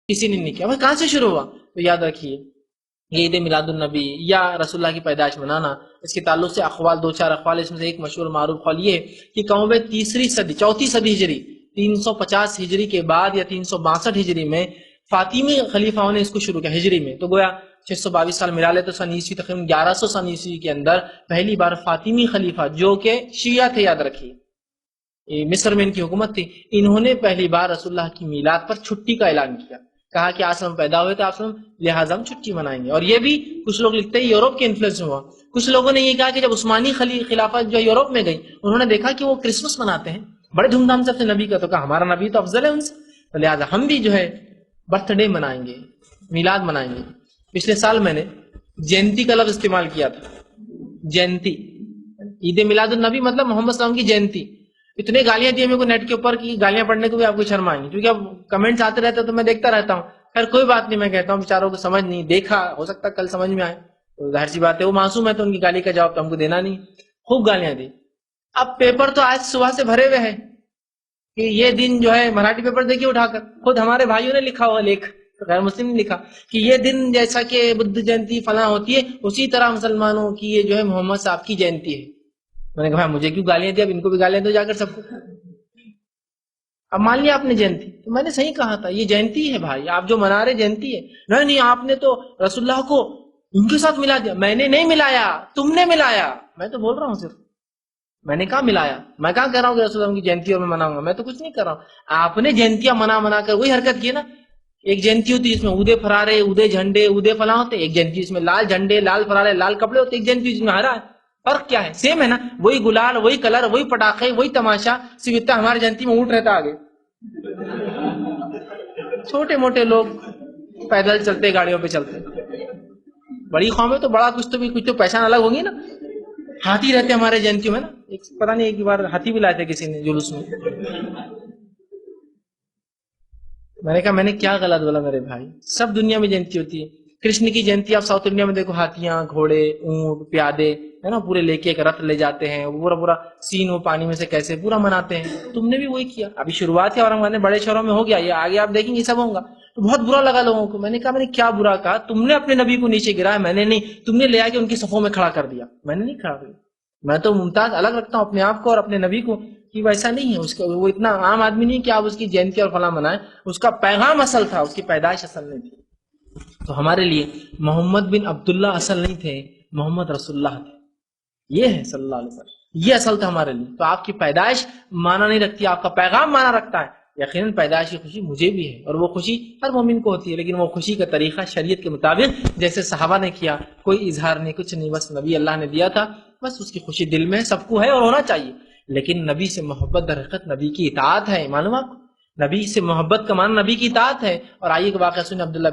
کسی نے نہیں کیا. وہ کہاں سے شروع ہوا؟ تو یاد رکھیے یہ عید میلاد النبی یا رسول اللہ کی پیدائش منانا، اس کے تعلق سے اقوال، دو چار اقوال. اس میں سے ایک مشہور معروف قول یہ ہے کہ قوم تیسری صدی، چوتھی صدی ہجری، 350 ہجری کے بعد یا 362 ہجری میں فاطمی خلیفاؤں نے اس کو شروع کیا ہجری میں. تو گویا 622 سال ملا لے تو سن عیسوی تقریباً 1100 سن عیسوی کے اندر پہلی بار فاطمی خلیفہ جو کہ شیعہ تھے، یاد رکھیے مصر میں ان کی حکومت تھی، انہوں نے پہلی بار رسول اللہ کی میلاد پر چھٹی کا اعلان کیا. کہا کہ آسلم پیدا ہوئے تھے آسلم، لہٰذا ہم چھٹی منائیں گے. اور یہ بھی کچھ لوگ لکھتے ہیں یورپ کے انفلوئنس میں ہوا. کچھ لوگوں نے یہ کہا کہ جب عثمانی خلافت جو یورپ میں گئی، انہوں نے دیکھا کہ وہ کرسمس مناتے ہیں بڑے دھوم دھام سے اپنے نبی کا، تو کہا ہمارا نبی تو افضل ہے ان سے، تو لہٰذا ہم بھی جو ہے برتھ ڈے منائیں گے، میلاد منائیں گے. پچھلے سال میں نے جینتی کا لفظ استعمال کیا تھا. جینتی، عید میلاد النبی مطلب محمد صلی اللہ علیہ وسلم کی جینتی. اتنے گالیاں دی میرے کو نیٹ کے اوپر کی گالیاں پڑھنے کو بھی آپ کو شرم آئیں گی، کیونکہ اب کمنٹس آتے رہتے تو میں دیکھتا رہتا ہوں. خیر کوئی بات نہیں، میں کہتا ہوں بیچاروں کو سمجھ نہیں، دیکھا ہو سکتا کل سمجھ میں آئے، تو ظاہر سی بات ہے وہ معصوم ہے، تو ان کی گالی کا جواب تو ہم کو دینا نہیں. خوب گالیاں دی. اب پیپر تو آج صبح سے بھرے ہوئے ہیں کہ یہ دن جو ہے، مراٹھی پیپر دیکھیے اٹھا کر، خود ہمارے بھائیوں نے لکھا ہوا لیکھ، غیر مسلم نے لکھا کہ یہ دن جیسا کہ بدھ جینتی فلاں ہوتی ہے، اسی طرح مسلمانوں کی یہ جو ہے محمد صاحب کی جینتی ہے. میں نے کہا مجھے کیوں گالیاں دی، اب ان کو بھی گالیاں دو جا کر سب کو. اب مان لیا آپ نے جینتی، تو میں نے صحیح کہا تھا یہ جینتی ہے بھائی، آپ جو منا رہے جینتی ہے. نہیں آپ نے تو رسول اللہ کو ان کے ساتھ ملا دیا. میں نے نہیں ملایا، تم نے ملایا. میں تو بول رہا ہوں صرف، میں نے کہاں ملایا، میں کہاں کہہ رہا ہوں کہ رسول اللہ کی جینتی اور میں مناؤں گا، میں تو کچھ نہیں کر رہا ہوں. آپ نے جینتیاں منا کر وہی حرکت کی نا. ایک جینتی ہوتی ہے جس میں اودے فرارے، اودے جھنڈے، اودے فلاں ہوتے، ایک جینتی جس میں لال جھنڈے، لال فرارے، لال کپڑے ہوتے، ایک جینتی جس میں ہرا ہے. فرق کیا ہے؟ سیم ہے نا، وہی گلال، وہی کلر، وہی پٹاخے، وہی تماشا، صرف اتنا ہماری جینتی میں اونٹ رہتا آگے. چھوٹے موٹے لوگ پیدل چلتے، گاڑیوں پہ چلتے. بڑی قوم ہے تو بڑا کچھ تو پہچان الگ ہوگی نا. ہاتھی رہتے ہمارے جینتیوں میں نا، پتہ نہیں ایک بار ہاتھی بھی لائے تھے کسی نے جلوس میں. میں نے کہا میں نے کیا غلط بولا میرے بھائی، سب دنیا میں جینتی ہوتی ہے. کرشن کی جینتی آپ ساؤتھ انڈیا میں دیکھو، ہاتھیاں، گھوڑے، اونٹ، پیادے ہے نا، پورے لے کے ایک رتھ لے جاتے ہیں، پورا سین وہ پانی میں سے کیسے پورا مناتے ہیں. تم نے بھی وہی کیا. ابھی شروعات ہے اورنگ آباد میں، بڑے شہروں میں ہو گیا، یہ آگے آپ دیکھیں گے سب ہوگا. تو بہت برا لگا لوگوں کو. میں نے کہا میں نے کیا برا کہا؟ تم نے اپنے نبی کو نیچے گرایا، میں نے نہیں. تم نے لے آ کے ان کی صفوں میں کھڑا کر دیا، میں نے نہیں کھڑا کیا. میں تو ممتاز الگ رکھتا ہوں اپنے آپ کو اور اپنے نبی کو، کہ ویسا نہیں ہے. اس کا وہ اتنا عام آدمی نہیں کہ آپ اس کی جینتی اور فلاں منائیں. اس کا پیغام اصل تھا، اس کی پیدائش اصل نہیں تھی. تو ہمارے لیے محمد بن عبداللہ اصل نہیں تھے، محمد رسول اللہ تھے. یہ ہے صلی اللہ علیہ وسلم، یہ اصل تھا ہمارے لیے. تو آپ کی پیدائش معنی نہیں رکھتی، آپ کا پیغام معنی رکھتا ہے. یقیناً پیدائش کی خوشی مجھے بھی ہے، اور وہ خوشی ہر مومن کو ہوتی ہے، لیکن وہ خوشی کا طریقہ شریعت کے مطابق جیسے صحابہ نے کیا، کوئی اظہار نہیں، کچھ نہیں، بس نبی اللہ نے دیا تھا، بس اس کی خوشی دل میں سب کو ہے اور ہونا چاہیے. لیکن نبی سے محبت در حقیقت نبی کی اطاعت ہے. معلوم آپ کو، نبی سے محبت کا معنی نبی کی اطاعت ہے. اور آئیے کہ واقعہ سنیں عبداللہ